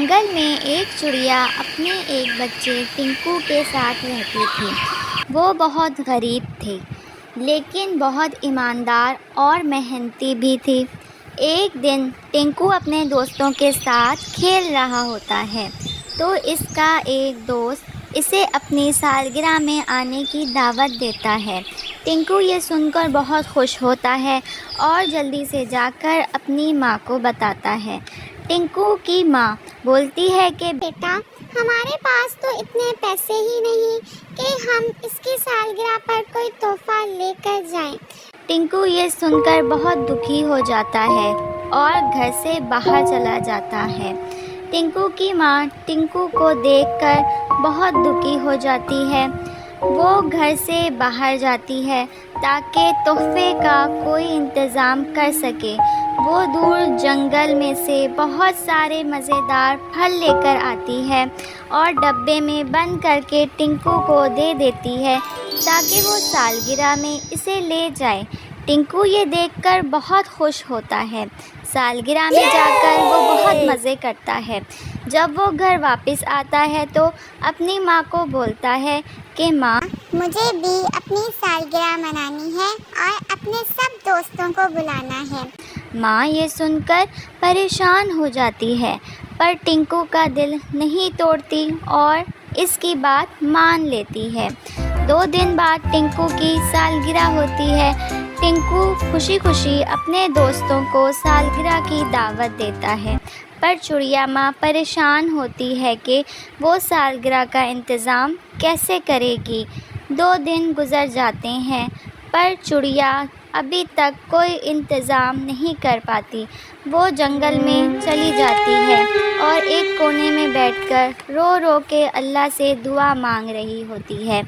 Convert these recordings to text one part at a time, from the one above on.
جنگل میں ایک چڑیا اپنے ایک بچے ٹنکو کے ساتھ رہتی تھی۔ وہ بہت غریب تھی لیکن بہت ایماندار اور محنتی بھی تھی۔ ایک دن ٹنکو اپنے دوستوں کے ساتھ کھیل رہا ہوتا ہے تو اس کا ایک دوست اسے اپنی سالگرہ میں آنے کی دعوت دیتا ہے۔ ٹنکو یہ سن کر بہت خوش ہوتا ہے اور جلدی سے جا کر اپنی ماں کو بتاتا ہے۔ ٹنکو کی ماں بولتی ہے کہ بیٹا، ہمارے پاس تو اتنے پیسے ہی نہیں کہ ہم اس کی سالگرہ پر کوئی تحفہ لے کر جائیں۔ ٹنکو یہ سن کر بہت دکھی ہو جاتا ہے اور گھر سے باہر چلا جاتا ہے۔ ٹنکو کی ماں ٹنکو کو دیکھ کر بہت دکھی ہو جاتی ہے۔ وہ گھر سے باہر جاتی ہے تاکہ تحفے کا کوئی انتظام کر سکے۔ وہ دور جنگل میں سے بہت سارے مزیدار پھل لے کر آتی ہے اور ڈبے میں بند کر کے ٹنکو کو دے دیتی ہے تاکہ وہ سالگرہ میں اسے لے جائے۔ ٹنکو یہ دیکھ کر بہت خوش ہوتا ہے۔ سالگرہ میں جا کر وہ بہت مزے کرتا ہے۔ جب وہ گھر واپس آتا ہے تو اپنی ماں کو بولتا ہے کہ ماں، مجھے بھی اپنی سالگرہ منانی ہے اور اپنے سب دوستوں کو بلانا ہے۔ ماں یہ سن کر پریشان ہو جاتی ہے پر ٹنکو کا دل نہیں توڑتی اور اس کی بات مان لیتی ہے۔ 2 دن بعد ٹنکو کی سالگرہ ہوتی ہے۔ ٹنکو خوشی خوشی اپنے دوستوں کو سالگرہ کی دعوت دیتا ہے پر چڑیا ماں پریشان ہوتی ہے کہ وہ سالگرہ کا انتظام کیسے کرے گی۔ 2 دن گزر جاتے ہیں پر چڑیا ابھی تک کوئی انتظام نہیں کر پاتی۔ وہ جنگل میں چلی جاتی ہے اور ایک کونے میں بیٹھ کر رو رو کے اللہ سے دعا مانگ رہی ہوتی ہے۔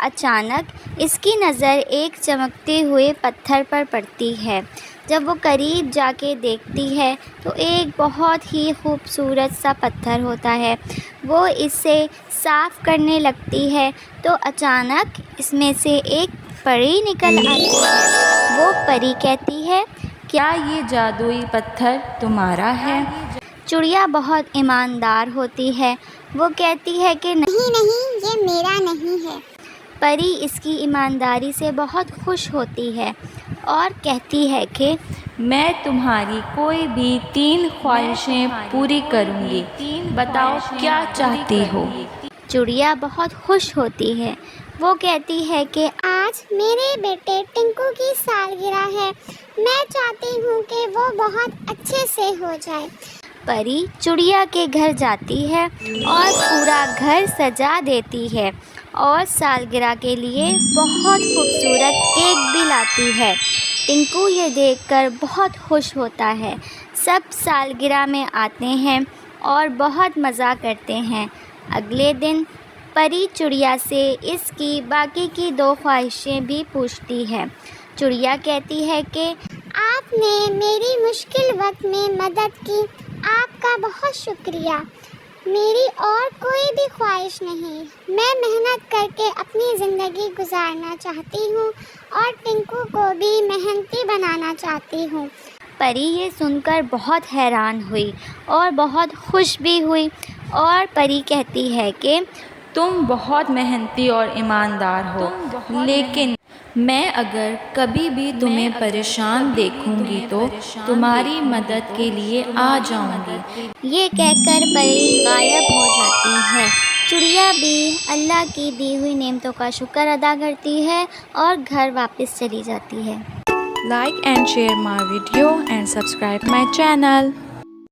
اچانک اس کی نظر ایک چمکتے ہوئے پتھر پر پڑتی ہے۔ جب وہ قریب جا کے دیکھتی ہے تو ایک بہت ہی خوبصورت سا پتھر ہوتا ہے۔ وہ اسے صاف کرنے لگتی ہے تو اچانک اس میں سے ایک پری نکل آتی ہے۔ وہ پری کہتی ہے، کیا یہ جادوئی پتھر تمہارا ہے؟ چڑیا بہت ایماندار ہوتی ہے۔ وہ کہتی ہے کہ نہیں، یہ میرا نہیں ہے۔ پری اس کی ایمانداری سے بہت خوش ہوتی ہے اور کہتی ہے کہ میں تمہاری کوئی بھی 3 خواہشیں پوری کروں گی، بتاؤ کیا چاہتی ہو؟ چڑیا بہت خوش ہوتی ہے۔ وہ کہتی ہے کہ آج میرے بیٹے ٹنکو کی سالگرہ ہے، میں چاہتی ہوں کہ وہ بہت اچھے سے ہو جائے۔ پری چڑیا کے گھر جاتی ہے اور پورا گھر سجا دیتی ہے اور سالگرہ کے لیے بہت خوبصورت کیک بھی لاتی ہے۔ ٹنکو یہ دیکھ کر بہت خوش ہوتا ہے۔ سب سالگرہ میں آتے ہیں اور بہت مزہ کرتے ہیں۔ اگلے دن پری چڑیا سے اس کی باقی کی 2 خواہشیں بھی پوچھتی ہے۔ چڑیا کہتی ہے کہ آپ نے میری مشکل وقت میں مدد کی، آپ کا بہت شکریہ۔ میری اور کوئی بھی خواہش نہیں، میں محنت کر کے اپنی زندگی گزارنا چاہتی ہوں اور ٹنکو کو بھی محنتی بنانا چاہتی ہوں۔ پری یہ سن کر بہت حیران ہوئی اور بہت خوش بھی ہوئی اور پری کہتی ہے کہ تم بہت محنتی اور ایماندار ہو، لیکن میں اگر کبھی بھی تمہیں پریشان دیکھوں گی تو تمہاری مدد کے لیے آ جاؤں گی۔ یہ کہہ کر پری غائب ہو جاتی ہے۔ چڑیا بھی اللہ کی دی ہوئی نعمتوں کا شکر ادا کرتی ہے اور گھر واپس چلی جاتی ہے۔ Like and share my video and subscribe my channel.